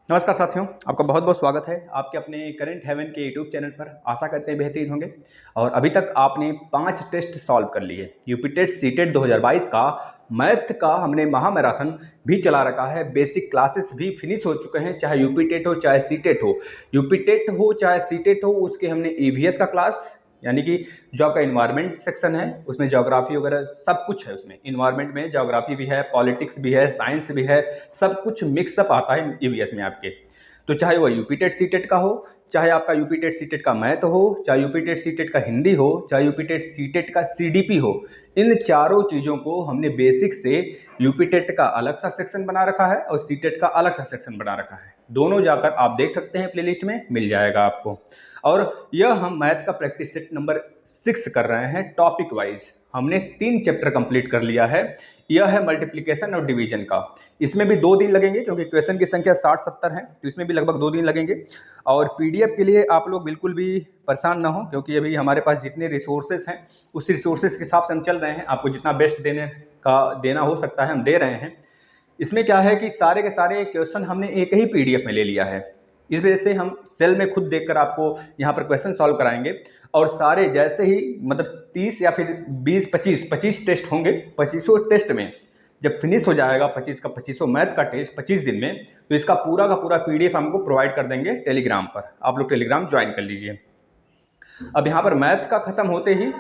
नमस्कार साथियों, आपका बहुत बहुत स्वागत है आपके अपने करंट हेवन के यूट्यूब चैनल पर। आशा करते हैं बेहतरीन होंगे। और अभी तक आपने 5 टेस्ट सॉल्व कर लिए। यूपी टेट सी टेट 2022 का मैथ का हमने महामैराथन भी चला रखा है। बेसिक क्लासेस भी फिनिश हो चुके हैं, चाहे यूपी टेट हो चाहे सी टेट हो। यूपी टेट हो चाहे सी टेट हो, उसके हमने ईवीएस का क्लास यानी कि जो आपका इन्वायरमेंट सेक्शन है उसमें ज्योग्राफी वगैरह सब कुछ है। उसमें इन्वायरमेंट में ज्योग्राफी भी है, पॉलिटिक्स भी है, साइंस भी है, सब कुछ मिक्सअप आता है ईवीएस में आपके। तो चाहे वो यूपी टेट सी टेट का हो, चाहे आपका यूपी टेट सी टेट का मैथ हो, चाहे यूपी टेट सी टेट का हिंदी हो, चाहे यूपी टेट सी टेट का सीडीपी हो, इन चारों चीज़ों को हमने बेसिक से यूपी टेट का अलग सा सेक्शन बना रखा है और सी टेट का अलग सा सेक्शन बना रखा है। दोनों जाकर आप देख सकते हैं, प्लेलिस्ट में मिल जाएगा आपको। और यह हम मैथ का प्रैक्टिस सेट नंबर 6 कर रहे हैं टॉपिक वाइज। हमने 3 चैप्टर कंप्लीट कर लिया है। यह है मल्टीप्लिकेशन और डिवीजन का। इसमें भी 2 दिन लगेंगे क्योंकि क्वेश्चन की संख्या 60-70 है, तो इसमें भी लगभग 2 दिन लगेंगे। और पीडीएफ के लिए आप लोग बिल्कुल भी परेशान ना हो, क्योंकि अभी हमारे पास जितने रिसोर्सेज हैं उस रिसोर्सेज के हिसाब से हम चल रहे हैं। आपको जितना बेस्ट देना हो सकता है हम दे रहे हैं। इसमें क्या है कि सारे के सारे क्वेश्चन हमने एक ही पीडीएफ में ले लिया है। इस वजह से हम सेल में खुद देखकर आपको यहाँ पर क्वेश्चन सॉल्व कराएंगे। और सारे जैसे ही मतलब 30 या फिर 20-25 टेस्ट होंगे। 25 टेस्ट में जब फिनिश हो जाएगा 25 का 25 मैथ का टेस्ट 25 दिन में, तो इसका पूरा का पूरा पीडीएफ हमको प्रोवाइड कर देंगे टेलीग्राम पर। आप लोग टेलीग्राम ज्वाइन कर लीजिए। अब यहाँ पर मैथ का खत्म होते ही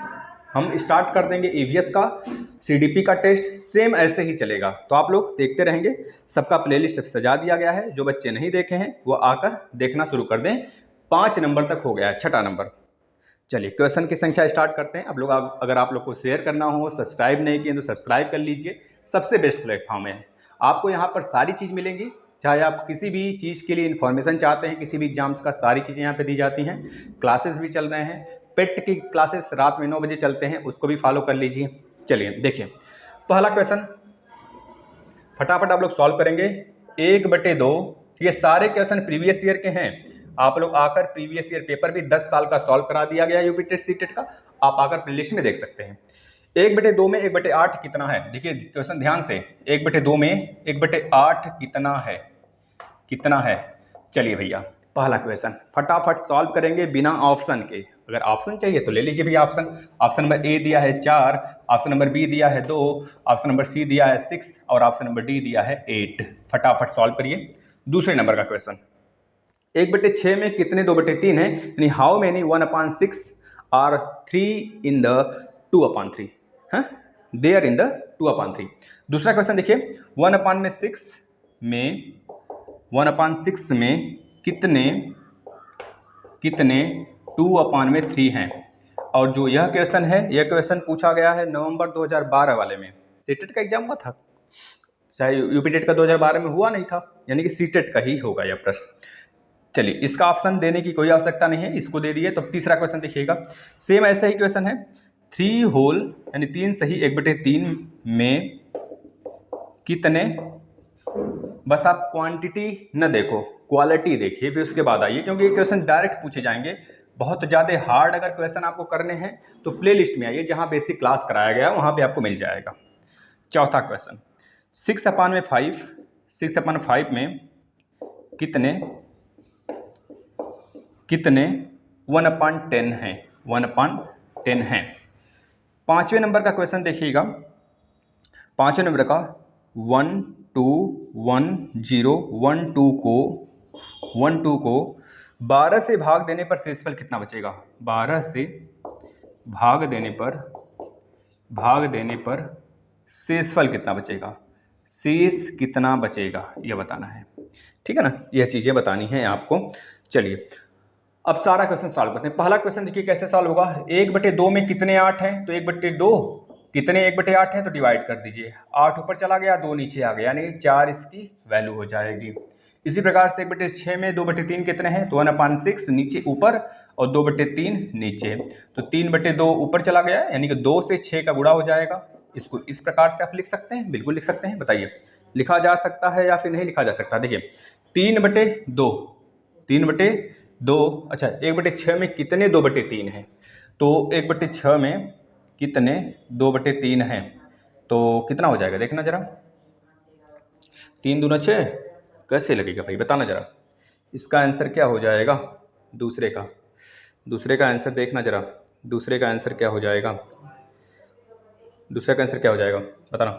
हम स्टार्ट कर देंगे ईवीएस का, सीडीपी का टेस्ट सेम ऐसे ही चलेगा। तो आप लोग देखते रहेंगे। सबका प्लेलिस्ट सजा दिया गया है। जो बच्चे नहीं देखे हैं वो आकर देखना शुरू कर दें। 5 नंबर तक हो गया है, 6ठा नंबर। चलिए क्वेश्चन की संख्या स्टार्ट करते हैं। अब लोग अगर आप लोग को शेयर करना हो, सब्सक्राइब नहीं किए तो सब्सक्राइब कर लीजिए। सबसे बेस्ट प्लेटफॉर्म है। आपको यहाँ पर सारी चीज़ मिलेंगी। चाहे आप किसी भी चीज़ के लिए इन्फॉर्मेशन चाहते हैं, किसी भी एग्जाम्स का, सारी चीज़ें यहाँ पे दी जाती हैं। क्लासेस भी चल रहे हैं। पेट की क्लासेस रात में 9 बजे चलते हैं, उसको भी फॉलो कर लीजिए। चलिए देखिए, पहला क्वेश्चन फटाफट आप लोग सॉल्व करेंगे। 1/2। ये सारे क्वेश्चन प्रीवियस ईयर के हैं। आप लोग आकर प्रीवियस ईयर पेपर भी 10 साल का सॉल्व करा दिया गया यूपी टेट सी टेट का। आप आकर प्लेलिस्ट में देख सकते हैं। 1/2 में 1/8 कितना है? देखिए क्वेश्चन ध्यान से। 1/2 में 1/8 कितना है? कितना है? चलिए भैया, पहला क्वेश्चन फटाफट सॉल्व करेंगे बिना ऑप्शन के। अगर ऑप्शन चाहिए तो ले लीजिए भैया ऑप्शन। ऑप्शन नंबर ए दिया है 4, ऑप्शन नंबर बी दिया है 2, ऑप्शन नंबर सी दिया है 6 और ऑप्शन नंबर डी दिया है 8। फटाफट सॉल्व करिए। दूसरे नंबर का क्वेश्चन, 1/6 में कितने 2/3 है? यानी how many 1/6 are 3 in the 2/3 है, देयर इन द 2/3। दूसरा क्वेश्चन देखिए, 1/6 में कितने 2/3 हैं? और जो यह क्वेश्चन है, यह क्वेश्चन पूछा गया है नवंबर 2012 वाले में। सीटेट का एग्जाम हुआ था, चाहे यूपी टेट का 2012 में हुआ नहीं था, यानी कि सीटेट का ही होगा यह प्रश्न। चलिए, इसका ऑप्शन देने की कोई आवश्यकता नहीं है, इसको दे दिए। तो तीसरा क्वेश्चन देखिएगा, सेम ऐसा ही क्वेश्चन है। 3 होल यानी 3 सही 1/3 में कितने, बस आप क्वांटिटी न देखो, क्वालिटी देखिए, फिर उसके बाद आइए, क्योंकि ये क्वेश्चन डायरेक्ट पूछे जाएंगे। बहुत ज़्यादा हार्ड अगर क्वेश्चन आपको करने हैं तो प्लेलिस्ट में आइए, जहाँ बेसिक क्लास कराया गया वहाँ पे आपको मिल जाएगा। चौथा क्वेश्चन, 6/5 में कितने 1/10 हैं? 1/10 हैं। पाँचवें नंबर का क्वेश्चन देखिएगा। पाँचवें नंबर का 1 2 1 0 1 2 को 12 से भाग देने पर शेषफल कितना बचेगा? 12 से भाग देने पर शेषफल कितना बचेगा? शेष कितना बचेगा यह बताना है। ठीक है ना, यह चीज़ें बतानी है आपको। चलिए अब सारा क्वेश्चन सॉल्व करते हैं। पहला क्वेश्चन देखिए कैसे सॉल्व होगा। 1/2 में कितने 8 हैं? तो 1/2 कितने 1/8 है तो डिवाइड कर दीजिए। 8 ऊपर चला गया, 2 नीचे आ गया, यानी 4 इसकी वैल्यू हो जाएगी। इसी प्रकार से 1/6 में 2/3 कितने हैं? तो 1/6 नीचे ऊपर और 2/3 नीचे, तो 3/2 ऊपर चला गया, यानी कि 2 से 6 का गुणा हो जाएगा। इसको इस प्रकार से आप लिख सकते हैं, बिल्कुल लिख सकते हैं। बताइए लिखा जा सकता है या फिर नहीं लिखा जा सकता? देखिए 3/2 अच्छा, 1/6 में कितने 2/3 हैं? तो 1/6 में कितने 2/3 हैं? तो कितना हो जाएगा देखना जरा। 3 दूना 6 कैसे लगेगा भाई, बताना जरा। इसका आंसर क्या हो जाएगा? दूसरे का आंसर देखना ज़रा, दूसरे का आंसर क्या हो जाएगा? दूसरे का आंसर क्या हो जाएगा बताना।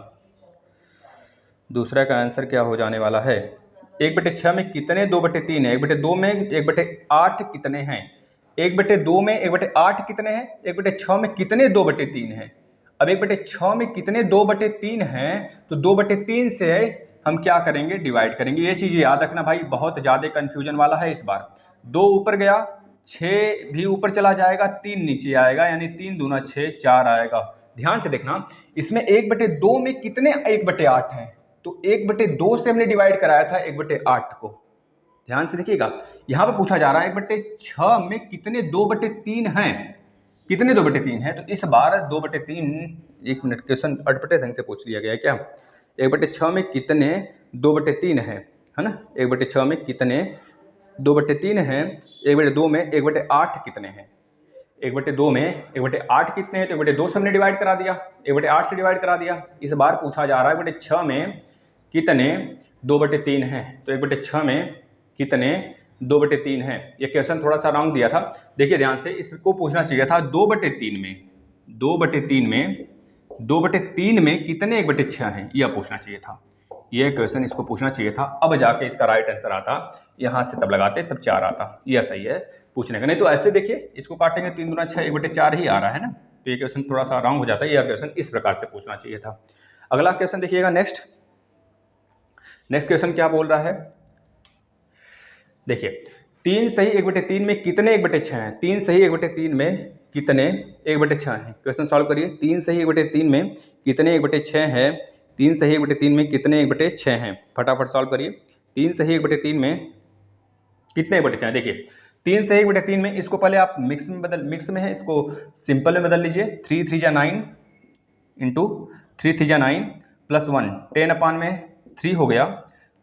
दूसरा का आंसर क्या हो जाने वाला है? 1/6 में कितने 2/3 है? 1/2 में 1/8 कितने हैं? 1/2 में 1/8 कितने हैं? 1/6 में कितने 2/3 हैं? अब 1/6 में कितने 2/3 हैं, तो 2/3 से हम क्या करेंगे? डिवाइड करेंगे। ये चीज़ याद रखना भाई, बहुत ज़्यादा कन्फ्यूजन वाला है इस बार। 2 ऊपर गया, 6 भी ऊपर चला जाएगा, 3 नीचे आएगा, यानी 3 दूना 6, 4 आएगा। ध्यान से देखना, इसमें 1/2 में कितने 1/8 हैं, तो 1/2 से हमने डिवाइड कराया था 1/8 को। ध्यान से देखिएगा, यहां पर पूछा जा रहा है 1/6 में कितने 2/3 हैं, कितने 2/3 हैं, तो इस बार 2/3, 1 मिनट, क्वेश्चन अटपटे ढंग से पूछ लिया गया है क्या? 1/6 में कितने 2/3 हैं, है ना? 1/6 में कितने 2/3 हैं, 1/2 में 1/8 कितने हैं? 1/2 में 1/8 कितने हैं, तो 1/2 से हमने डिवाइड करा दिया, 1/8 से डिवाइड करा दिया। इस बार पूछा जा रहा है 1/6 में कितने 2/3 हैं, तो 1/6 में कितने 2/3 हैं। ये क्वेश्चन थोड़ा सा रॉन्ग दिया था, देखिए ध्यान से, इसको पूछना चाहिए था 2/3 में, 2/3 में कितने 1/6 हैं, यह पूछना चाहिए था। ये क्वेश्चन इसको पूछना चाहिए था, अब जाके इसका राइट आंसर आता, यहाँ से तब लगाते तब 4 आता। यह सही है पूछने का, नहीं तो ऐसे देखिए इसको काटेंगे 3 दूना 6, 1/4 ही आ रहा है ना, तो ये क्वेश्चन थोड़ा सा रॉन्ग हो जाता है। यह क्वेश्चन इस प्रकार से पूछना चाहिए था। अगला क्वेश्चन देखिएगा, नेक्स्ट क्वेश्चन क्या बोल रहा है, देखिए 3 सही 1/3 में कितने 1/6 हैं, 3 सही 1/3 में कितने 1/6 हैं। क्वेश्चन सॉल्व करिए, 3 सही 1/3 में कितने 1/6 हैं, 3 सही 1/3 में कितने 1/6 हैं, फटाफट सॉल्व करिए। 3 सही 1/3 में कितने 1/6 हैं, देखिए 3 सही 1/3 में, इसको पहले आप मिक्स में है, इसको सिंपल में बदल लीजिए। 3 3 जा 9 इंटू 3 3 जा 9 प्लस 1, 10/3 हो गया,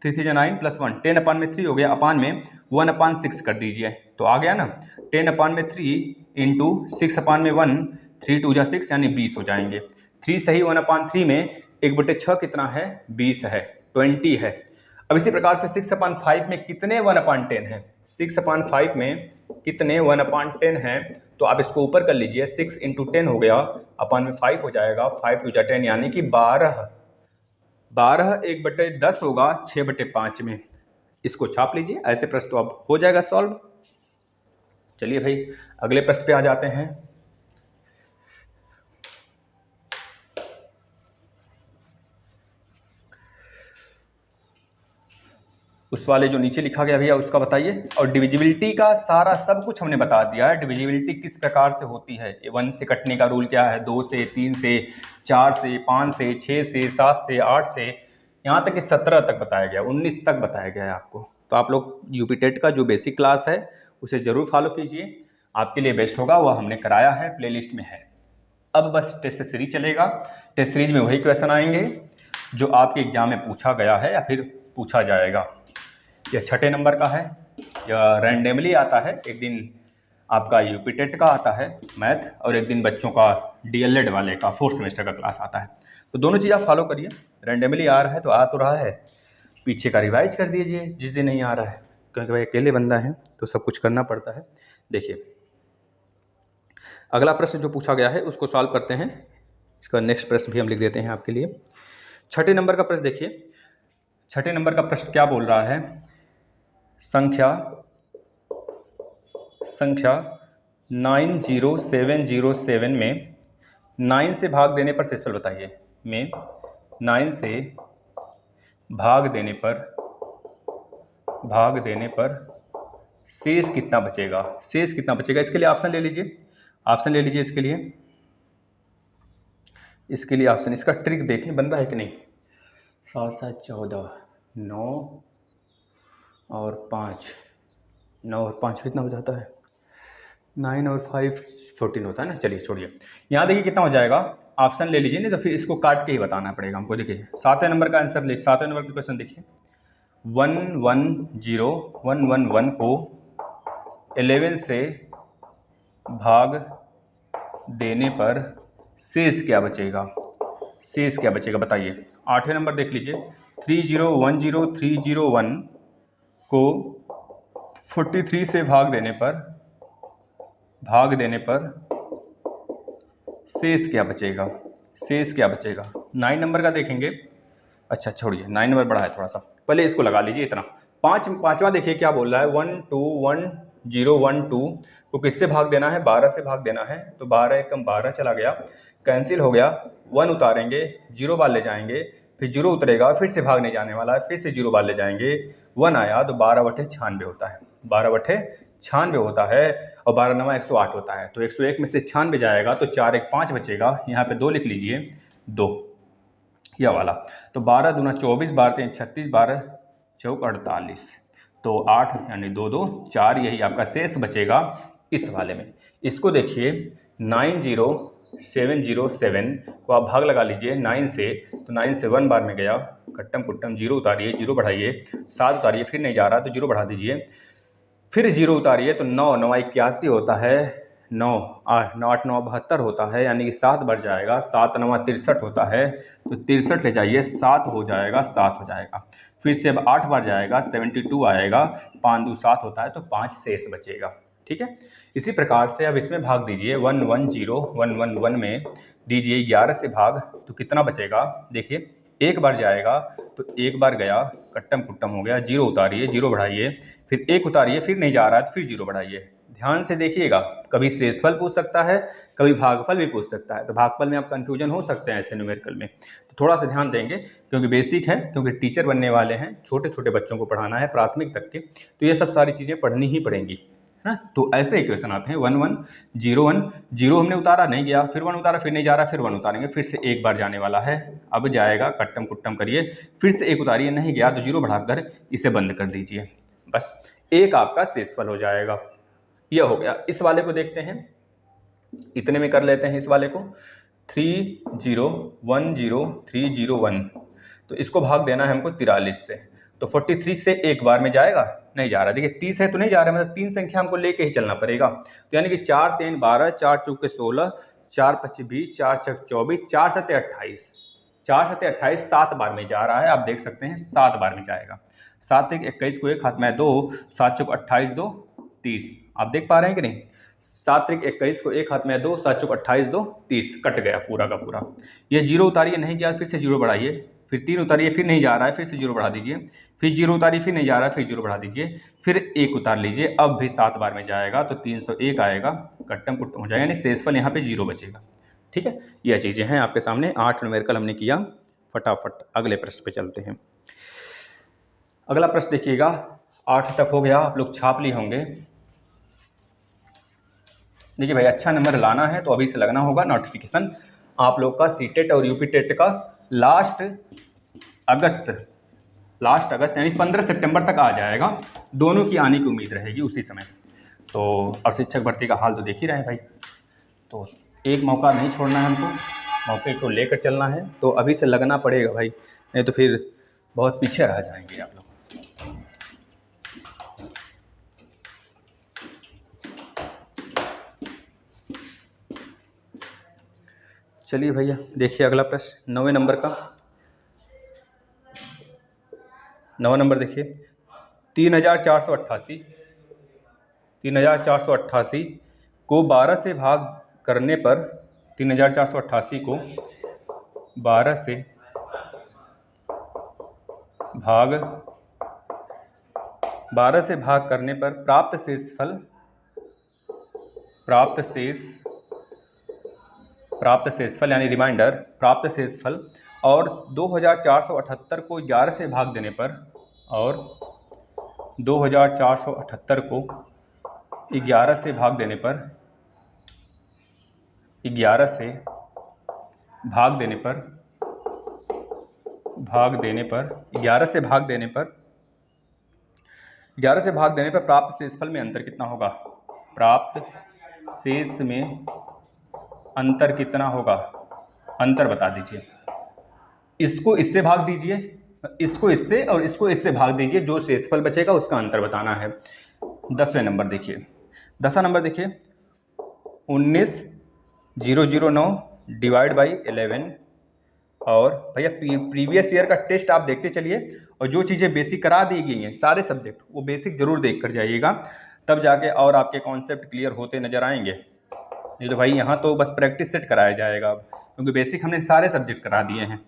3 3 जा 9 प्लस 1, 10/3 हो गया, अपान में 1/6 कर दीजिए, तो आ गया ना 10/3 इंटू 6/1, 3 2 जा 6 यानी 20 हो जाएंगे। 3 सही 1/3 में 1/6 कितना है, 20 है, 20 है। अब इसी प्रकार से 6/5 में कितने 1/10 है, 6/5 में कितने 1/10 है, तो आप इसको ऊपर कर लीजिए, 6 इंटू 10 हो गया, अपान में 5 हो जाएगा, 5 2 जा 10 यानी कि 12, 1/10 होगा 6/5 में। इसको छाप लीजिए, ऐसे प्रश्न तो अब हो जाएगा सॉल्व। चलिए भाई अगले प्रश्न पे आ जाते हैं। उस वाले जो नीचे लिखा गया भैया उसका बताइए, और डिविजिबिलिटी का सारा सब कुछ हमने बता दिया है, डिविजिबिलिटी किस प्रकार से होती है, 1 से कटने का रूल क्या है, 2 से, 3 से, 4 से, 5 से, 6 से, 7 से, 8 से, यहाँ तक कि 17 तक बताया गया, 19 तक बताया गया है आपको। तो आप लोग यूपी टेट का जो बेसिक क्लास है उसे ज़रूर फॉलो कीजिए, आपके लिए बेस्ट होगा, वह हमने कराया है, प्लेलिस्ट में है। अब बस टेस्ट सीरीज चलेगा, टेस्ट सीरीज में वही क्वेश्चन आएंगे जो आपके एग्जाम में पूछा गया है या फिर पूछा जाएगा। यह 6ठे नंबर का है, यह रैंडमली आता है, एक दिन आपका यूपी टेट का आता है मैथ, और एक दिन बच्चों का डीएलएड वाले का 4th सेमेस्टर का क्लास आता है। तो दोनों चीज़ आप फॉलो करिए, रैंडमली आ रहा है तो आ तो रहा है, पीछे का रिवाइज कर दीजिए जिस दिन नहीं आ रहा है, क्योंकि भाई अकेले बंदा है तो सब कुछ करना पड़ता है। देखिए अगला प्रश्न जो पूछा गया है उसको सॉल्व करते हैं, इसका नेक्स्ट प्रश्न भी हम लिख देते हैं आपके लिए। 6ठे नंबर का प्रश्न देखिए, 6ठे नंबर का प्रश्न क्या बोल रहा है, संख्या 90707 में 9 से भाग देने पर शेषफल बताइए, में 9 से भाग देने पर शेष कितना बचेगा, शेष कितना बचेगा। इसके लिए ऑप्शन ले लीजिए, ऑप्शन ले लीजिए इसके लिए ऑप्शन, इसका ट्रिक देखें बन रहा है कि नहीं। 7 7 14, 9 और 5, 9 और 5 कितना हो जाता है, 9 और 5 14 होता है ना। चलिए छोड़िए, यहाँ देखिए कितना हो जाएगा, ऑप्शन ले लीजिए, नहीं तो फिर इसको काट के ही बताना पड़ेगा हमको। देखिए 7वें नंबर का आंसर ले, 7वें नंबर का क्वेश्चन देखिए, 111 को 11 से भाग देने पर शेष क्या बचेगा, शेष क्या बचेगा बताइए। 8वें नंबर देख लीजिए, 3010301 को 43 से भाग देने पर शेष क्या बचेगा? 9 नंबर का देखेंगे। अच्छा छोड़िए, 9 नंबर बड़ा है थोड़ा सा, पहले इसको लगा लीजिए इतना। पाँचवा देखिए क्या बोल रहा है, 1 2 1 0 1 2 को किससे भाग देना है? 12 से भाग देना है। तो 12 एकम 12 चला गया, कैंसिल हो गया। 1 उतारेंगे, 0 बार ले जाएंगे, फिर 0 उतरेगा, फिर से भागने जाने वाला है, फिर से 0 बार ले जाएंगे, 1 आया तो 12/96 होता है। 12/96 होता है और 12 9 108 होता है। तो 101 में से 96 जाएगा तो 4 1 5 बचेगा। यहाँ पे 2 लिख लीजिए, 2 यह वाला। तो 12 दूना 24, 12 3 36, 12 चौक 48, तो 8 यानी 2 2 4, यही आपका शेष बचेगा इस वाले में। इसको देखिए 90707 को आप भाग लगा लीजिए 9 से, तो 9 से 1 बार में गया, कट्टम कुट्टम 0 उतारिए, 0 बढ़ाइए, 7 उतारिए, फिर नहीं जा रहा तो 0 बढ़ा दीजिए, फिर 0 उतारिए तो 9 9 81 होता है, 9 8 9 8 9 72 होता है, यानी कि 7 बढ़ जाएगा, 7 9 63 होता है, तो 63 ले जाइए, 7 हो जाएगा, 7 हो जाएगा। फिर से अब 8 बार जाएगा, 72 आएगा, 5 2 7 होता है, तो 5 शेष बचेगा। ठीक है, इसी प्रकार से अब इसमें भाग दीजिए 1 1 0 1 1 1 में दीजिए 11 से भाग, तो कितना बचेगा? देखिए 1 बार जाएगा तो 1 बार गया, कट्टम कुट्टम हो गया, 0 उतारिए, 0 बढ़ाइए, फिर 1 उतारिए, फिर नहीं जा रहा है तो फिर 0 बढ़ाइए। ध्यान से देखिएगा, कभी शेषफल पूछ सकता है, कभी भागफल भी पूछ सकता है, तो भागफल में आप कंफ्यूजन हो सकते हैं ऐसे न्यूमेरिकल में, तो थोड़ा सा ध्यान देंगे क्योंकि बेसिक है, क्योंकि टीचर बनने वाले हैं, छोटे छोटे बच्चों को पढ़ाना है प्राथमिक तक के, तो ये सब सारी चीज़ें पढ़नी ही पड़ेंगी, है ना। तो ऐसे इक्वेशन आते हैं 1 1 0 1 0 हमने उतारा, नहीं गया, फिर 1 उतारा, फिर नहीं जा रहा, फिर 1 उतारेंगे, फिर से 1 बार जाने वाला है, अब जाएगा, कट्टम कुट्टम करिए, फिर से 1 उतारिए, नहीं गया तो 0 बढ़ाकर इसे बंद कर दीजिए, बस एक आपका शेषफल हो जाएगा। यह हो गया। इस वाले को देखते हैं, इतने में कर लेते हैं इस वाले को, 3 0 1 0 3 0 1, तो इसको भाग देना है हमको 43 से, तो 43 से 1 बार में जाएगा, नहीं जा रहा, देखिए 30 है तो नहीं जा रहा है, मतलब 3 संख्या हमको लेके ही चलना पड़ेगा, तो यानी कि 4 3 12, 4 चौक 16, 4 5 20, 4 6 24, 4 7 28, 4 7 28 7 बार में जा रहा है, आप देख सकते हैं 7 बार में जाएगा। 7 1 21 को एक हाथ में 2, 7 चौक 28 2 30, आप देख पा रहे हैं कि नहीं, 7 1 21 को एक हाथ में 2, 7 चौक 28 2 30, कट गया पूरा का पूरा। ये 0 उतारिए, नहीं गया, फिर से 0 बढ़ाइए, फिर 3 उतारिए, फिर नहीं जा रहा है, फिर से 0 बढ़ा दीजिए, फिर 0 उतारिए, फिर नहीं जा रहा है, फिर 0 बढ़ा दीजिए, फिर 1 उतार लीजिए, अब भी 7 बार में जाएगा तो 301 आएगा, कट्टम कुट्टम हो जाएगा, यानी शेषफल यहाँ पे 0 बचेगा। ठीक है, यह चीज़ें हैं आपके सामने, 8 न्यूमेरिकल हमने किया। फटाफट अगले प्रश्न पे चलते हैं। अगला प्रश्न देखिएगा, 8 तक हो गया, आप लोग छाप लिए होंगे। देखिए भाई, अच्छा नंबर लाना है तो अभी से लगना होगा। नोटिफिकेशन आप लोग का सीटेट और यूपीटेट का लास्ट अगस्त यानी 15 सितंबर तक आ जाएगा, दोनों की आने की उम्मीद रहेगी उसी समय। तो और शिक्षक भर्ती का हाल तो देख ही रहे हैं भाई, तो एक मौका नहीं छोड़ना है हमको, मौके को लेकर चलना है, तो अभी से लगना पड़ेगा भाई, नहीं तो फिर बहुत पीछे रह जाएंगे आप लोग। चलिए भैया, देखिए अगला प्रश्न 9वें नंबर का, 9वां नंबर देखिए, 3488 को 12 से भाग करने पर, 3488 को 12 से भाग करने पर प्राप्त शेषफल यानी रिमाइंडर, प्राप्त शेषफल, और 2478 को 11 से भाग देने पर, और 2478 को 11 से भाग देने पर, 11 से भाग देने पर 11 से भाग देने पर प्राप्त शेषफल में अंतर कितना होगा? प्राप्त शेष में अंतर कितना होगा? अंतर बता दीजिए। इसको इससे भाग दीजिए, इसको इससे, और इसको इससे भाग दीजिए, जो शेषफल बचेगा उसका अंतर बताना है। 10वें नंबर देखिए, 10वां नंबर देखिए, 19009 डिवाइड बाई 11 और भैया प्रीवियस ईयर का टेस्ट आप देखते चलिए, और जो चीज़ें बेसिक करा दी गई हैं सारे सब्जेक्ट वो बेसिक जरूर देख कर जाइएगा, तब जाके और आपके कॉन्सेप्ट क्लियर होते नजर आएंगे। नहीं तो भाई यहाँ तो बस प्रैक्टिस सेट कराया जाएगा अब, क्योंकि बेसिक हमने सारे सब्जेक्ट करा दिए हैं।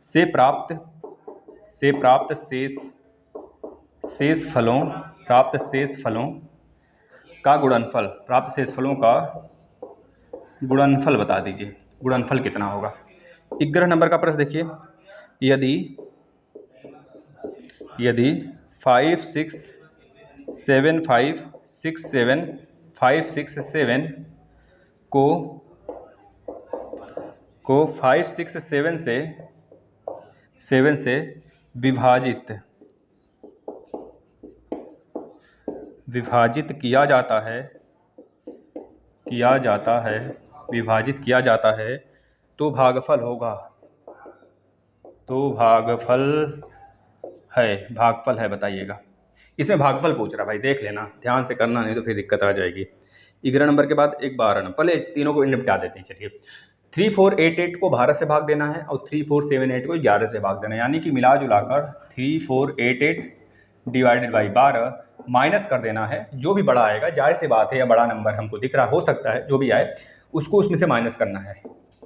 से प्राप्त शेष फलों का गुणनफल, प्राप्त शेष फलों का गुणनफल बता दीजिए। गुणनफल कितना होगा? 11 नंबर का प्रश्न देखिए, यदि 5 6 7 5 6 7 5 6 7 को 5 6 7 से विभाजित किया जाता है तो भागफल होगा। तो भागफल है बताइएगा। इसमें भागफल पूछ रहा भाई, देख लेना, ध्यान से करना, नहीं तो फिर दिक्कत आ जाएगी। 11 नंबर के बाद एक 12 नंबर, पहले तीनों को निपटा देते हैं। चलिए 3488 को 12 से भाग देना है और 3478 को 11 से भाग देना है, यानी कि मिला जुलाकर 3488 डिवाइडेड बाई 12 माइनस कर देना है। जो भी बड़ा आएगा, जाहिर सी बात है, या बड़ा नंबर हमको दिख रहा हो सकता है, जो भी आए उसको उसमें से माइनस करना है।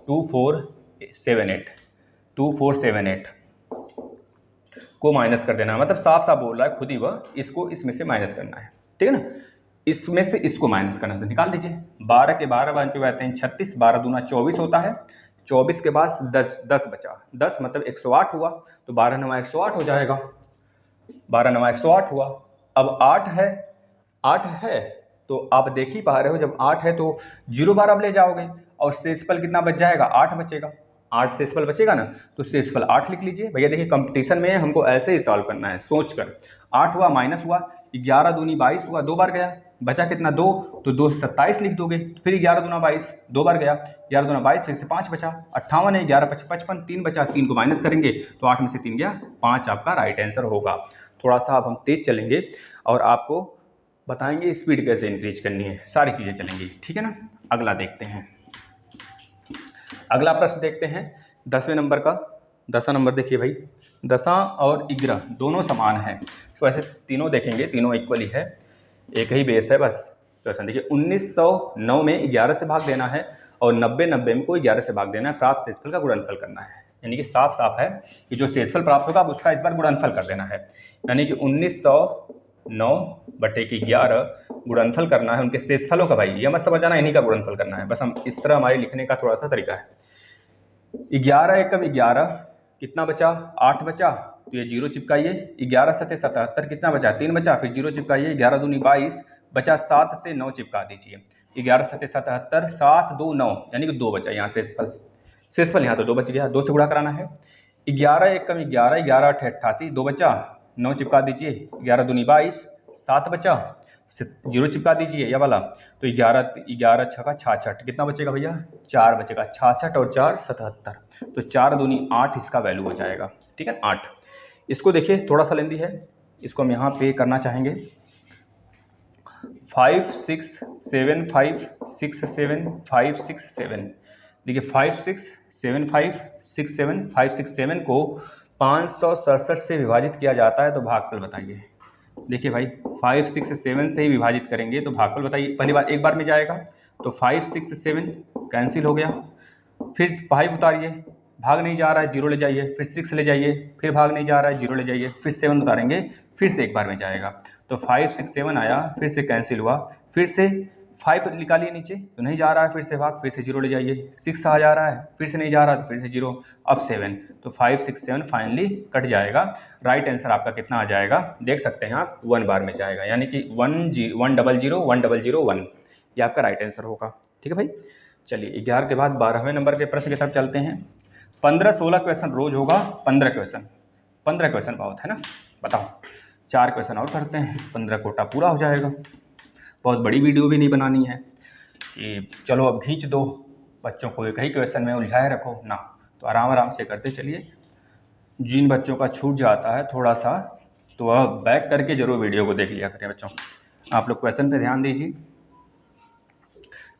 2478 को माइनस कर देना, मतलब साफ साफ बोल रहा है खुद ही वह, इसको इसमें से माइनस करना है, ठीक है ना। इसमें से इसको माइनस करना है तो निकाल दीजिए। 12 के 12 बन चुके आते हैं 36, 12 दूना 24 होता है। 24 के बाद 10 बचा, 10 मतलब 108 हुआ, तो 12 9 108 हो जाएगा। 12 9 108 हुआ। अब 8 है तो आप देख ही पा रहे हो, जब 8 है तो 0 बार आप ले जाओगे और शेषफल कितना बच जाएगा? 8 बचेगा। 8 शेषफल बचेगा ना, तो शेषफल 8 लिख लीजिए। भैया देखिए कंपटीशन में हमको ऐसे ही सॉल्व करना है, सोच कर। 8 हुआ माइनस हुआ, 11 दूनी 22 हुआ, 2 बार गया, बचा कितना? 2, तो 2 27 लिख दोगे। फिर 11 दूना 22, 2 बार गया, 11 दूना 22, फिर से 5 बचा, 58 है, 11 5 55, 3 बचा, 3 को माइनस करेंगे तो 8 में से 3 गया, 5 आपका राइट आंसर होगा। थोड़ा सा अब हम तेज चलेंगे और आपको बताएंगे स्पीड कैसे इंक्रीज करनी है, सारी चीज़ें चलेंगी, ठीक है ना। अगला देखते हैं, अगला प्रश्न देखते हैं 10वें नंबर का। 10वां नंबर देखिए भाई, 10 और 11 दोनों समान है, तो ऐसे तीनों देखेंगे, तीनों इक्वली है, एक ही बेस है बस। क्वेश्चन देखिए, 1909 में 11 से भाग देना है और 90 में को 11 से भाग देना है, प्राप्त शेषफल का गुणनफल करना है। यानी कि साफ साफ है कि जो शेषफल प्राप्त होगा आप उसका इस बार गुणनफल कर देना है। यानी कि 1909/11 गुणनफल करना है उनके शेषफलों का। भाई ये मत समझ जाना इन्हीं का गुणनफल करना है, बस हम इस तरह हमारे लिखने का थोड़ा सा तरीका है। 11 एकम 11, कितना बचा? 8 बचा, तो ये 0 चिपकाइए। 11 7 77, कितना बचा? 3 बचा, फिर 0 चिपकाइए। 11 दूनी 22 बचा, 7 से 9 चिपका दीजिए। 11 7 77, 7 2 9, यानी कि 2 बचा यहाँ शेषफल यहाँ तो 2 बच गया, 2 से गुणा कराना है। 11 एकम 11, 11 8 88, 2 बचा, 9 चिपका दीजिए। 11 दूनी 22, 7 बचा, 0 चिपका दीजिए यह वाला, तो 11 छका 66, कितना बचेगा भैया? 4 बचेगा। 66 और 4 77, तो 4 दूनी 8 इसका वैल्यू हो जाएगा, ठीक है 8। इसको देखिए थोड़ा सा लेंदी है, इसको हम यहाँ पे करना चाहेंगे। 5 6 7 5 6 7 5 6 7, देखिए 5 6 7 5 6 7 5 6 7 को 567 से विभाजित किया जाता है, तो भागफल बताइए। देखिए भाई 5 6 7 से ही विभाजित करेंगे तो भागफल बताइए। पहली बार एक बार में जाएगा, तो 5 6 7 कैंसिल हो गया, फिर 5 उतारिए, भाग नहीं जा रहा है 0 ले जाइए, फिर 6 ले जाइए, फिर भाग नहीं जा रहा है 0 ले जाइए, फिर 7 उतारेंगे, फिर से एक बार में जाएगा, तो 5 6 7 आया, फिर से कैंसिल हुआ, फिर से 5 निकालिए नीचे, तो नहीं जा रहा है, फिर से भाग, फिर से 0 ले जाइए, 6 आ जा रहा है, फिर से नहीं जा रहा, तो फिर से 0, अब 7, तो 5 6 7 फाइनली कट जाएगा। राइट आंसर आपका कितना आ जाएगा देख सकते हैं आप, 1 बार में जाएगा, यानी कि 1 0 1 0 1, ये आपका राइट आंसर होगा, ठीक है भाई। चलिए 11 के बाद 12वें नंबर के प्रश्न की तरफ चलते हैं। 15-16 क्वेश्चन रोज होगा, 15 क्वेश्चन बहुत है ना, बताओ 4 क्वेश्चन और करते हैं, 15 कोटा पूरा हो जाएगा। बहुत बड़ी वीडियो भी नहीं बनानी है कि चलो अब खींच दो, बच्चों को एक ही क्वेश्चन में उलझाए रखो ना, तो आराम आराम से करते चलिए। जिन बच्चों का छूट जाता है थोड़ा सा, तो वह बैक करके जरूर वीडियो को देख लिया करें बच्चों। आप लोग क्वेश्चन पे ध्यान दीजिए।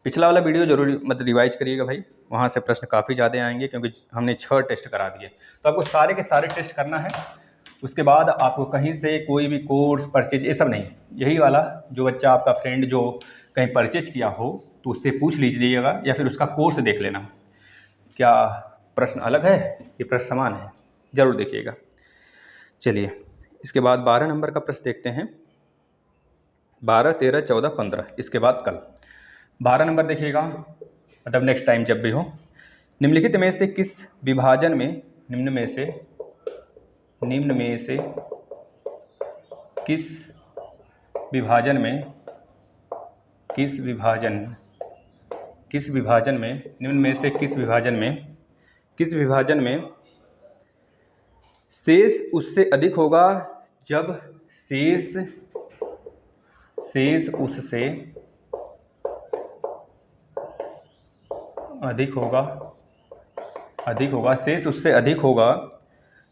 पिछला वाला वीडियो जरूर मतलब रिवाइज करिएगा भाई, वहाँ से प्रश्न काफ़ी ज़्यादा आएंगे क्योंकि हमने 6 टेस्ट करा दिए। तो आपको सारे के सारे टेस्ट करना है। उसके बाद आपको कहीं से कोई भी कोर्स परचेज ये सब नहीं, यही वाला जो बच्चा आपका फ्रेंड जो कहीं परचेज किया हो तो उससे पूछ लीजिएगा या फिर उसका कोर्स देख लेना, क्या प्रश्न अलग है ये प्रश्न समान है, ज़रूर देखिएगा। चलिए इसके बाद 12 नंबर का प्रश्न देखते हैं। 12, 13, 14, 15 इसके बाद कल 12 नंबर देखिएगा, मतलब नेक्स्ट टाइम जब भी हो। निम्नलिखित में से किस विभाजन में निम्न में से किस विभाजन में निम्न में से किस विभाजन में शेष उससे अधिक होगा जब शेष उससे अधिक होगा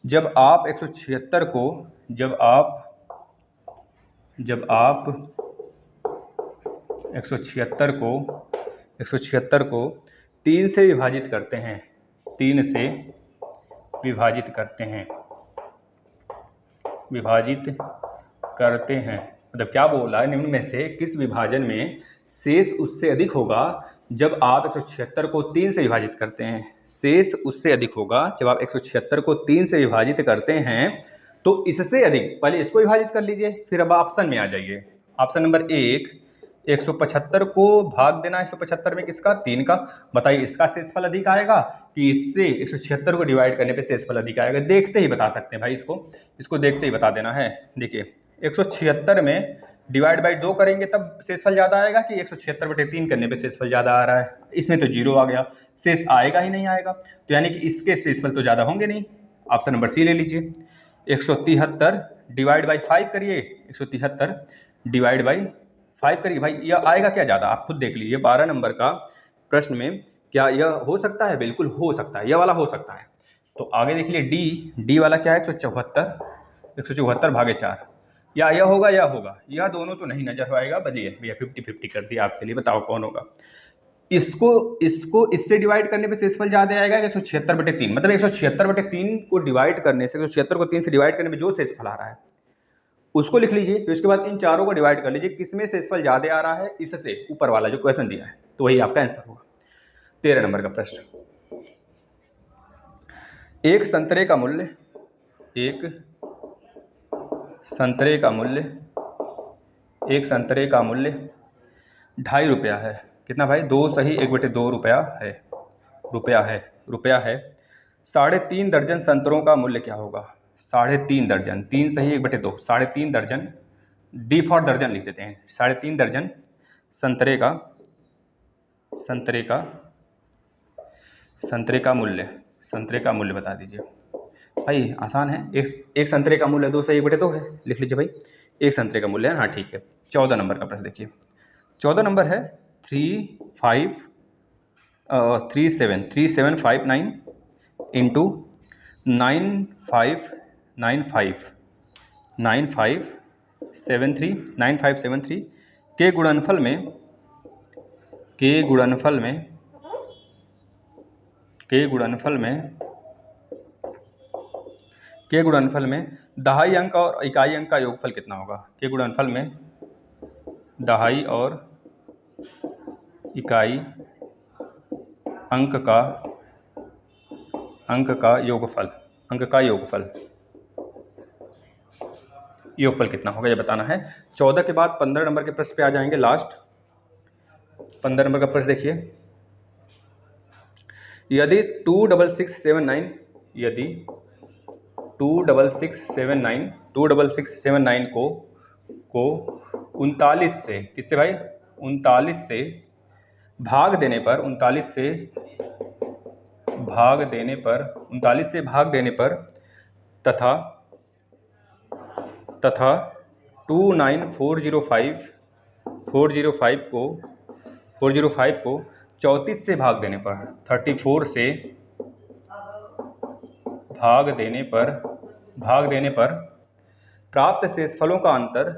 जब आप 176 को जब आप 176 को 3 से विभाजित करते हैं, मतलब क्या बोला है, निम्न में से किस विभाजन में शेष उससे अधिक होगा जब आप 176 को 3 से विभाजित करते हैं। शेष उससे अधिक होगा जब आप 176 को 3 से विभाजित करते हैं, तो इससे अधिक, पहले इसको विभाजित कर लीजिए फिर अब ऑप्शन में आ जाइए। ऑप्शन नंबर 1, 175 को भाग देना 175 में किसका, 3 का। बताइए इसका शेषफल अधिक आएगा कि इससे 176 को डिवाइड करने पे शेषफल अधिक आएगा। देखते ही बता सकते हैं भाई, इसको देखते ही बता देना है। देखिए 176 में डिवाइड बाई 2 करेंगे तब शेषफल ज़्यादा आएगा कि 176/3 करने पे शेषफल ज़्यादा आ रहा है। इसमें तो 0 आ गया, शेष आएगा ही नहीं आएगा, तो यानी कि इसके शेषफल तो ज़्यादा होंगे नहीं। ऑप्शन नंबर सी ले लीजिए। 173 डिवाइड बाई 5 करिए, 173 डिवाइड बाई 5 करिए। भाई यह आएगा क्या ज़्यादा, आप खुद देख लीजिए। 12 नंबर का प्रश्न में क्या यह हो सकता है, बिल्कुल हो सकता है, यह वाला हो सकता है। तो आगे देख लीजिए डी वाला क्या है, 174 भागे 4, या यह होगा या होगा, यह दोनों तो नहीं नजर आएगा। बलिए भैया 50-50 कर दिया आपके लिए, बताओ कौन होगा। इसको इससे डिवाइड करने पे शेषफल ज़्यादा आएगा 176/3, मतलब 176/3 को डिवाइड करने से 176 को 3 से डिवाइड करने में जो शेषफल आ रहा है उसको लिख लीजिए। फिर उसके बाद इन चारों को डिवाइड कर लीजिए, किसमें शेषफल ज़्यादा आ रहा है, इससे ऊपर वाला जो क्वेश्चन दिया है, तो वही आपका आंसर होगा। 13 नंबर का प्रश्न, एक संतरे का मूल्य 2.5 रुपया है। कितना भाई, 2 सही 1/2 रुपया है। 3.5 दर्जन संतरों का मूल्य क्या होगा। 3.5 दर्जन, 3 सही 1/2, 3.5 दर्जन, डी फॉर दर्जन लिख देते हैं। 3.5 दर्जन संतरे का मूल्य बता दीजिए। भाई आसान है, एक संतरे का मूल्य 2 सही 1/2 है, लिख लीजिए भाई, एक संतरे का मूल्य है। हाँ ठीक है। 14 नंबर का प्रश्न देखिए। 14 नंबर है 3759 इंटू 9573 के गुणनफल में दहाई अंक और इकाई अंक का योगफल कितना होगा। के गुणनफल में दहाई और इकाई अंक का योगफल कितना होगा, ये बताना है। 14 के बाद 15 नंबर के प्रश्न पे आ जाएंगे लास्ट। 15 नंबर का प्रश्न देखिए। यदि 26679 को 39 से, किससे भाई, 39 से भाग देने पर तथा 405 को 34 से भाग देने पर, 34 से भाग देने पर प्राप्त शेषफलों का अंतर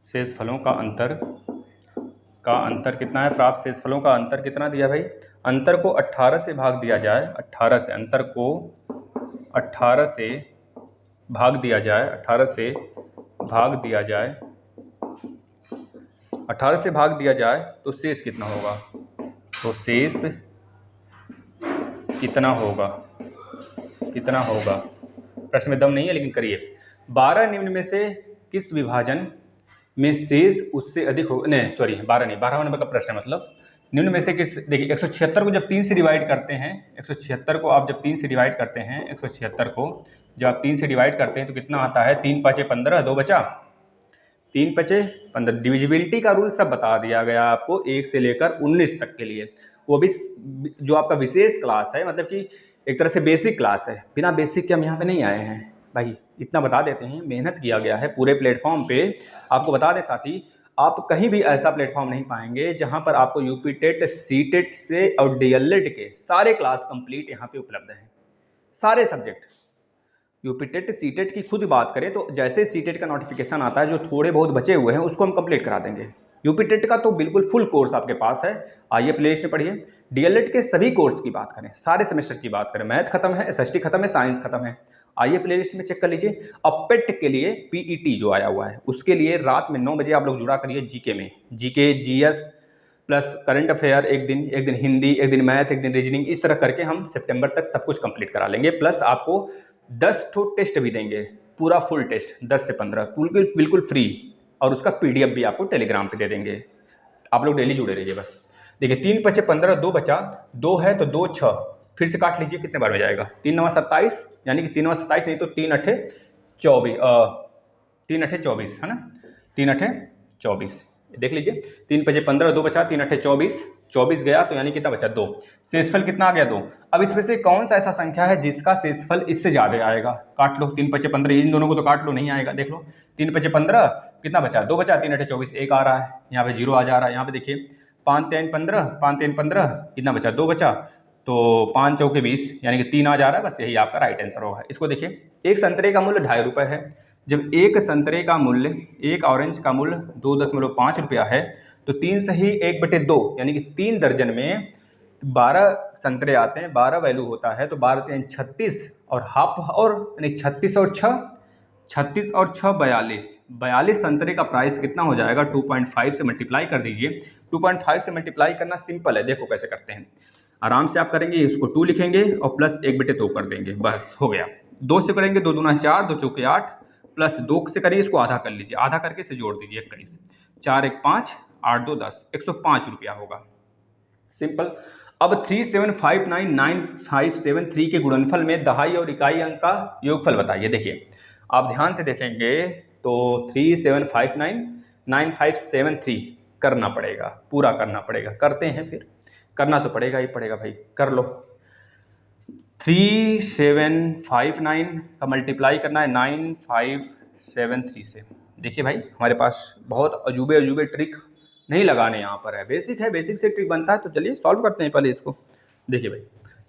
शेषफलों का अंतर कितना है? प्राप्त शेषफलों का अंतर कितना दिया भाई? अंतर को 18 से भाग दिया जाए, 18 से, अंतर को 18 से भाग दिया जाए, 18 से भाग दिया जाए, 18 से भाग दिया जाए तो शेष कितना होगा? तो शेष कितना होगा? कितना होगा? प्रश्न में दम नहीं है लेकिन करिए। 12 निम्न में से किस विभाजन में शेष उससे अधिक हो, नहीं सॉरी 12 नहीं, 12वां नंबर का प्रश्न है, मतलब निम्न में से किस, देखिए 176 को जब 3 से डिवाइड करते हैं, 176 को आप जब 3 से डिवाइड करते हैं, 176 को जब आप 3 से डिवाइड करते हैं तो कितना आता है? 3 5 15, 2 बचा, 3 5 15। डिविजिबिलिटी का रूल सब बता दिया गया आपको 1 से लेकर 19 तक के लिए, वो भी जो आपका विशेष क्लास है, मतलब कि एक तरह से बेसिक क्लास है। बिना बेसिक के हम यहाँ पे नहीं आए हैं भाई, इतना बता देते हैं। मेहनत किया गया है पूरे प्लेटफॉर्म पे। आपको बता दें साथी, आप कहीं भी ऐसा प्लेटफॉर्म नहीं पाएंगे जहां पर आपको यूपी टेट, सी टेट से और डीएलएड के सारे क्लास कंप्लीट यहाँ पे उपलब्ध हैं, सारे subject. UP TET, C TET की खुद बात करें तो जैसे सी टेट का नोटिफिकेशन आता है, जो थोड़े बहुत बचे हुए हैं उसको हम कंप्लीट करा देंगे। यूपी टेट का तो बिल्कुल फुल कोर्स आपके पास है, आइए प्लेलिस्ट में पढ़िए। डीएलएड के सभी कोर्स की बात करें, सारे सेमेस्टर की बात करें, मैथ खत्म है, एसएसटी खत्म है, साइंस खत्म है, आइए प्लेलिस्ट में चेक कर लीजिए। अब पेट के लिए पीईटी जो आया हुआ है उसके लिए रात में 9 बजे आप लोग जुड़ा करिए जीके में, GK GS plus current affair, एक दिन हिंदी, एक दिन मैथ, एक दिन रीजनिंग, इस तरह करके हम सितंबर तक सब कुछ कंप्लीट करा लेंगे। प्लस आपको 10 ठो टेस्ट भी देंगे, पूरा फुल टेस्ट 10 से 15 बिल्कुल फ्री, और उसका पीडीएफ भी आपको टेलीग्राम पे दे देंगे। आप लोग डेली जुड़े रहिए बस। देखिए 3 5 15, 2 बचा, 2 है तो 2 6, फिर से काट लीजिए कितने बार में जाएगा? 3 9 27, यानी कि 3 9 27 नहीं तो 3 8 24, 3 8 24 है ना, 3 8 24 देख लीजिए। 3 5 15, 2 बचा, 3 8 24, 24 गया तो यानी कितना बचा? 2। शेषफल कितना आ गया? 2। अब इसमें से कौन सा ऐसा संख्या है जिसका शेषफल इससे ज्यादा आएगा? काट लो, 3 5 15, इन दोनों को तो काट लो, नहीं आएगा। देख लो 3 5 15 कितना बचा? 2 बचा, 3 8 24, 1 आ रहा है, यहाँ पे 0 आ जा रहा है। यहाँ पे देखिए 5 3 15, 5 3 15 कितना बचा? 2 बचा, तो 5 चौके 20, यानी कि 3 आ जा रहा है, बस यही आपका राइट आंसर होगा। इसको देखिए, एक संतरे का मूल्य 2.5 रुपये है। जब एक संतरे का मूल्य, एक ऑरेंज का मूल्य 2.5 रुपया है तो 3 सही 1/2, यानी कि 3 दर्जन में 12 संतरे आते हैं, 12 वैल्यू होता है, तो 12 3 36 और हाफ, और यानी 36 और 6 42, 42 संतरे का प्राइस कितना हो जाएगा? 2.5 से मल्टीप्लाई कर दीजिए। 2.5 से मल्टीप्लाई करना सिंपल है, देखो कैसे करते हैं, आराम से आप करेंगे। इसको 2 लिखेंगे और प्लस 1/2 कर देंगे, बस हो गया। 2 से करेंगे, 2 दूना 4, 2 चौके 8, प्लस 2 से करिए, इसको आधा कर लीजिए, आधा करके इसे जोड़ दीजिए 21, 4 1 5, 8 2 10, 105 रुपया होगा, सिंपल। अब 37599,573 के गुणनफल में दहाई और इकाई अंक का योगफल बताइए। देखिए आप ध्यान से देखेंगे तो 37599,573 करना पड़ेगा, पूरा करना पड़ेगा। करते हैं, फिर करना तो पड़ेगा ही पड़ेगा भाई, कर लो। 3759 का मल्टीप्लाई करना है 9573 से। देखिए भाई हमारे पास बहुत अजूबे ट्रिक नहीं लगाने यहाँ पर है, बेसिक है, बेसिक से ट्रिक बनता है। तो चलिए सॉल्व करते हैं पहले इसको। देखिए भाई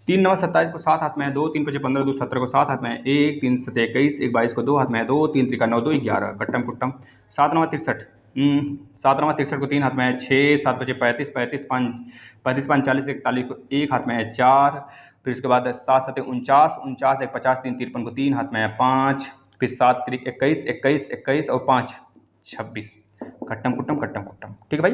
3 9 27 को 7 हाथ में है 2, 3 5 15, 2 17 को 7 हाथ में है 1, 3 7 21, 1 22 को 2 हाथ में है 2, 3 3 9 2 11, कट्टम कुट्टम। 7 9 63, 7 9 63 को 3 हाथ में है 6, 7 5 35, 35 5 35 5 40, 41 को 1 हाथ में है 4, फिर उसके बाद 7 7 49, 49 1 50, 3 53 को 3 हाथ में है 5, फिर 7 3 21, 21 21 और 5 26, कट्टम कुट्टम कट्टम कुट्टम। ठीक है भाई,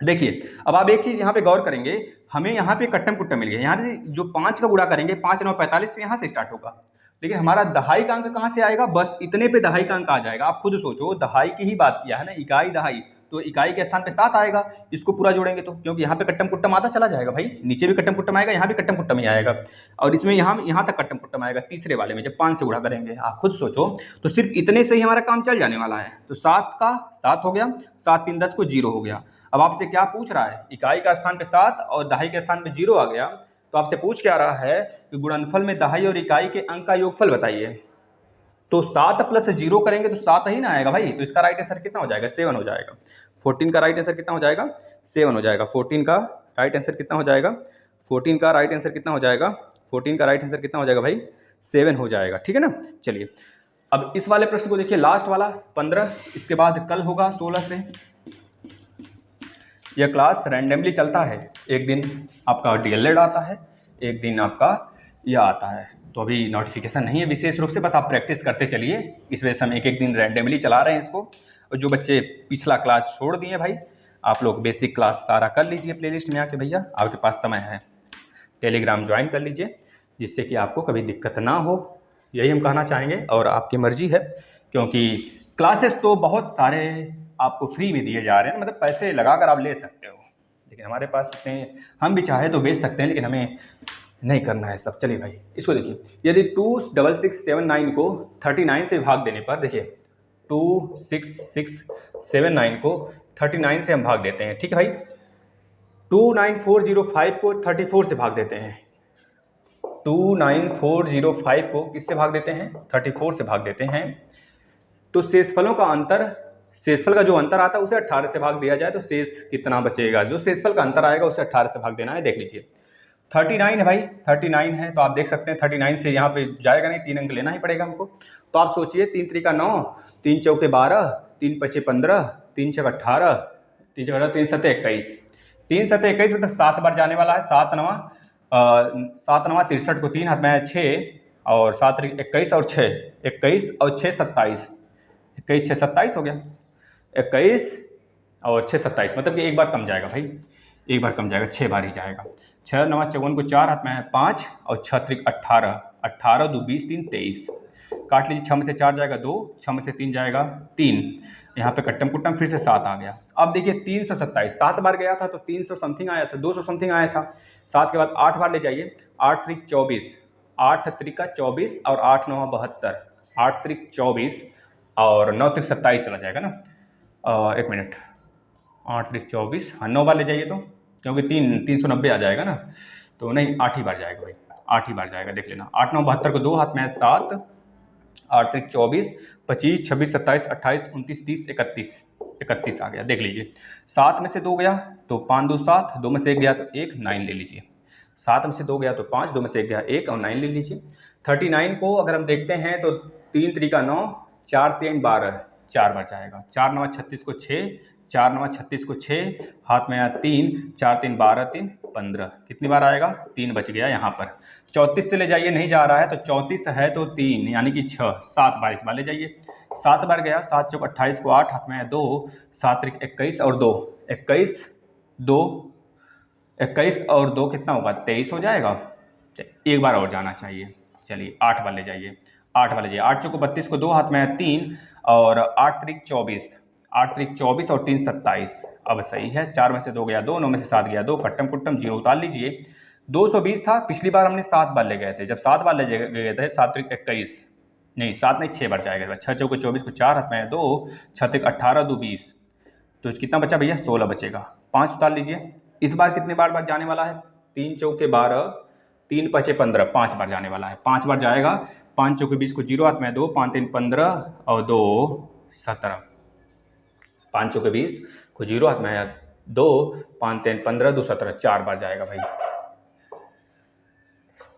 देखिए अब आप एक चीज़ यहाँ पे गौर करेंगे, हमें यहाँ पे कट्टम कुट्टम मिल गया। यहाँ से जो 5 का गुणा करेंगे, 5 9 45 से यहाँ से स्टार्ट होगा, लेकिन हमारा दहाई का अंक कहाँ से आएगा? बस इतने पे दहाई का अंक आ जाएगा। आप खुद सोचो, दहाई की ही बात किया है ना, इकाई दहाई, तो इकाई के स्थान पे 7 आएगा, इसको पूरा जोड़ेंगे तो, क्योंकि यहाँ पे कट्टम कुट्टम आता चला जाएगा भाई, नीचे भी कट्टम कुट्टम आएगा, यहाँ भी कट्टम कुट्टम ही आएगा, और इसमें यहाँ तक कट्टम कुट्टम आएगा तीसरे वाले में जब 5 से गुणा करेंगे। आप खुद सोचो, तो सिर्फ इतने से ही हमारा काम चल जाने वाला है। तो 7 का 7 हो गया, 7 3 10 को 0 हो गया। अब आपसे क्या पूछ रहा है? इकाई का स्थान पे 7 और दहाई के स्थान पे 0 आ गया, तो आपसे पूछ क्या रहा है कि गुणनफल में दहाई और इकाई के अंक का योगफल बताइए। तो 7 प्लस 0 करेंगे तो 7 ही ना आएगा भाई, तो इसका राइट आंसर कितना हो जाएगा? 7 हो जाएगा। 14 का राइट आंसर कितना हो जाएगा? 7 हो जाएगा। 14 का राइट आंसर कितना हो जाएगा? 14 का राइट आंसर कितना हो जाएगा, 14 का राइट आंसर कितना हो जाएगा भाई, 7 हो जाएगा, ठीक है ना। चलिए अब इस वाले प्रश्न को देखिए, लास्ट वाला 15, इसके बाद कल होगा 16 से। यह क्लास रैंडमली चलता है, एक दिन आपका डीएलएड आता है, एक दिन आपका यह आता है, तो अभी नोटिफिकेशन नहीं है विशेष रूप से, बस आप प्रैक्टिस करते चलिए, इस वजह से हम एक एक दिन रैंडमली चला रहे हैं इसको। और जो बच्चे पिछला क्लास छोड़ दिए भाई, आप लोग बेसिक क्लास सारा कर लीजिए प्लेलिस्ट में आके, भैया आपके पास समय है, टेलीग्राम ज्वाइन कर लीजिए, जिससे कि आपको कभी दिक्कत ना हो, यही हम कहना चाहेंगे। और आपकी मर्जी है, क्योंकि क्लासेस तो बहुत सारे आपको फ्री में दिए जा रहे हैं, मतलब पैसे लगाकर आप ले सकते हो, लेकिन हमारे पास इतने, हम भी चाहे तो बेच सकते हैं, लेकिन हमें नहीं करना है सब। चलिए भाई इसको देखिए, यदि 26679 को 39 से भाग देने पर, देखिए 26679 को 39 से हम भाग देते हैं, ठीक है भाई। 29405 को 34 से भाग देते हैं, 29405 को किससे भाग देते हैं, 34 से भाग देते हैं, तो शेषफलों का अंतर, शेषफल का जो अंतर आता है उसे 18 से भाग दिया जाए तो शेष कितना बचेगा, जो शेषफल का अंतर आएगा उसे 18 से भाग देना है। देख लीजिए 39 है भाई, 39 है, तो आप देख सकते हैं 39 से यहाँ पे जाएगा नहीं, 3 अंक लेना ही पड़ेगा हमको। तो आप सोचिए 3 त्रिका 9, 3 चौके 12, 3 पचे 15, 3 छक 18, 3 छक 18, 3 सत्ते 21, 3 सत्ते 21 मतलब 7 बार जाने वाला है, 7 नवा 63 को 3 हाथ में 6 और 7 21 और 6, 21 और 6 27, 21 6 27 हो गया, 21 और 6 27 मतलब कि एक बार कम जाएगा भाई, एक बार कम जाएगा, 6 बार ही जाएगा। 6 नवा 54 को 4 हाथ में है 5 और 6 त्रिक 18, 18 2 20 3 23, काट लीजिए, 6 में से 4 जाएगा 2, 6 में से 3 जाएगा 3, यहाँ पे कट्टम कुट्टम फिर से 7 आ गया। अब देखिए 327 7 बार गया था तो 300 समथिंग आया था, 200 समथिंग आया था, 7 के बाद 8 बार ले जाइए, 8 त्रिक 24, 8 त्रिका 24 और 8 9 72, 8 त्रिक 24 और 9 त्रिक 27 चला जाएगा ना, एक मिनट, 8 त्रिक 24, हाँ 9 बार ले जाइए तो, क्योंकि 390 आ जाएगा ना, तो नहीं 8 ही बार जाएगा भाई, 8 ही बार जाएगा, देख लेना। 8 9 72 को 2 हाथ में है 7, 8 त्रिक 24, 25 26 27 28 29 30 31, 31 आ गया, देख लीजिए। 7 में से 2 गया तो 5 2 7, 2 में से 1 गया तो 1, 9 ले लीजिए। 7 में से 2 गया तो 5, 2 में से 1 गया 1 और 9 ले लीजिए। 39 को अगर हम देखते हैं तो 3 त्रिका 9, 4 3 12, 4 बार जाएगा, 4 9 36 को 6, 4 9 36 को 6, हाथ में आया 3, 4 3 12 3 15, कितनी बार आएगा, 3 बच गया यहाँ पर। 34 से ले जाइए, नहीं जा रहा है तो 34 है तो 3 यानी कि 6, 7 बार इस बार ले जाइए, 7 बार गया, 7 चौक 28 को 8 हाथ में है 2, 7 त्रिक 21 और 2, 21 2 21 और 2 कितना होगा, 23 हो जाएगा, एक बार और जाना चाहिए। चलिए 8 बार ले जाइए, 8 बार ले जाइए, 8 चौको 32 को 2 हाथ में है 3 और 8 त्रिक 24, 8 त्रिक 24 और 3 27, अब सही है, 4 में से 2 गया 2, 9 में से 7 गया 2, कट्टम कुट्टम 0 उतार लीजिए। 220 था, पिछली बार हमने 7 बार ले गए थे, जब 7 बार ले गए थे 7 त्रिक 21, नहीं 7 नहीं 6 बार जाएगा, 6 चौको 24 को 4 हाथ में है 2, 6 त्रिक 18 2 20, तो कितना बचा भैया, 16 बचेगा, 5 उतार लीजिए। इस बार कितने बार जाने वाला है, 3 चौके 12, 3 पचे 15, 5 बार जाने वाला है, 5 बार जाएगा, 5 चौके 20 को 0 हाथ में 2, 5 3 15 और 2 17, 5 चौके 20 को 0 हाथ में 2, 5 3 15 2 17, 4 बार जाएगा भाई,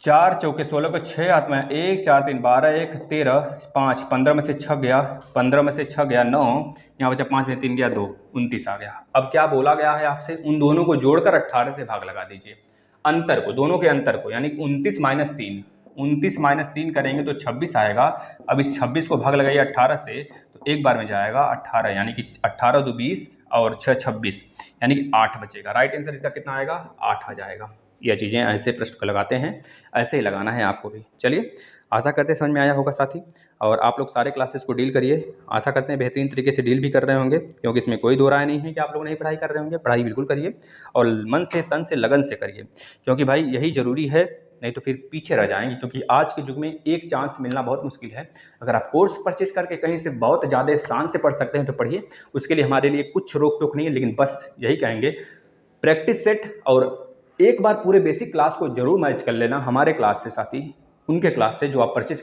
4 चौके 16 को 6 हाथ में 1, 4 3 12 1 13, 5 15 में से 6 गया, 15 में से 6 गया 9, यहाँ बचा 5 में 3 गया 2, 29 आ गया। अब क्या बोला गया है आपसे, उन दोनों को जोड़कर 18 से भाग लगा दीजिए, अंतर को, दोनों के अंतर को, यानी 29 माइनस 3, 29 माइनस 3 करेंगे तो 26 आएगा। अब इस 26 को भाग लगाइए 18 से तो एक बार में जाएगा 18, यानी कि 18 2 20 और 6 26, यानी कि 8 बचेगा। राइट आंसर इसका कितना आएगा, 8 आ जाएगा। यह चीज़ें ऐसे प्रश्न को लगाते हैं, ऐसे ही लगाना है आपको भी। चलिए आशा करते हैं समझ में आया होगा साथी, और आप लोग सारे क्लासेस को डील करिए, आशा करते हैं बेहतरीन तरीके से डील भी कर रहे होंगे, क्योंकि इसमें कोई दो राय नहीं है कि आप लोग नहीं पढ़ाई कर रहे होंगे। पढ़ाई बिल्कुल करिए और मन से तन से लगन से करिए, क्योंकि भाई यही ज़रूरी है, नहीं तो फिर पीछे रह जाएंगे। क्योंकि आज के युग में एक चांस मिलना बहुत मुश्किल है। अगर आप कोर्स परचेज करके कहीं से बहुत ज़्यादा शान से पढ़ सकते हैं तो पढ़िए, उसके लिए हमारे लिए कुछ रोक टोक नहीं है, लेकिन बस यही कहेंगे प्रैक्टिस सेट और एक बार पूरे बेसिक क्लास को जरूर मैच कर लेना हमारे क्लास से साथी, उनके क्लास से जो आप परचेज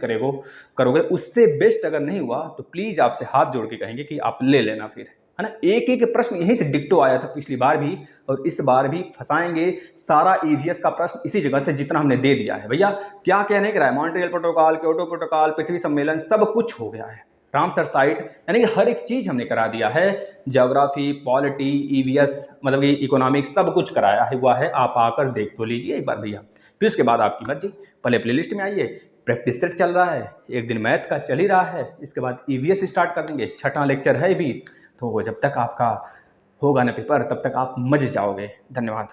करोगे उससे बेस्ट अगर नहीं हुआ तो प्लीज़ आपसे हाथ जोड़ के कहेंगे कि आप ले लेना फिर, है ना। एक एक प्रश्न यहीं से डिक्टो आया था पिछली बार भी, और इस बार भी फंसाएंगे सारा ईवीएस का प्रश्न इसी जगह से जितना हमने दे दिया है। भैया क्या क्या नहीं करा है, मॉन्ट्रियल प्रोटोकॉल, क्योटो प्रोटोकॉल, पृथ्वी सम्मेलन, सब कुछ हो गया है। रामसर साइट यानी कि हर एक चीज हमने करा दिया है। ज्योग्राफी, पॉलिटी, ईवीएस मतलब कि इकोनॉमिक्स सब कुछ कराया हुआ है। आप आकर देख तो लीजिए एक बार भैया, फिर उसके बाद आपकी मर्जी। पहले प्लेलिस्ट में आइए, प्रैक्टिस सेट चल रहा है, एक दिन मैथ का चल ही रहा है, इसके बाद ईवीएस स्टार्ट कर देंगे, 6वां लेक्चर है भी। तो जब तक आपका होगा ना पेपर तब तक आप मज जाओगे। धन्यवाद।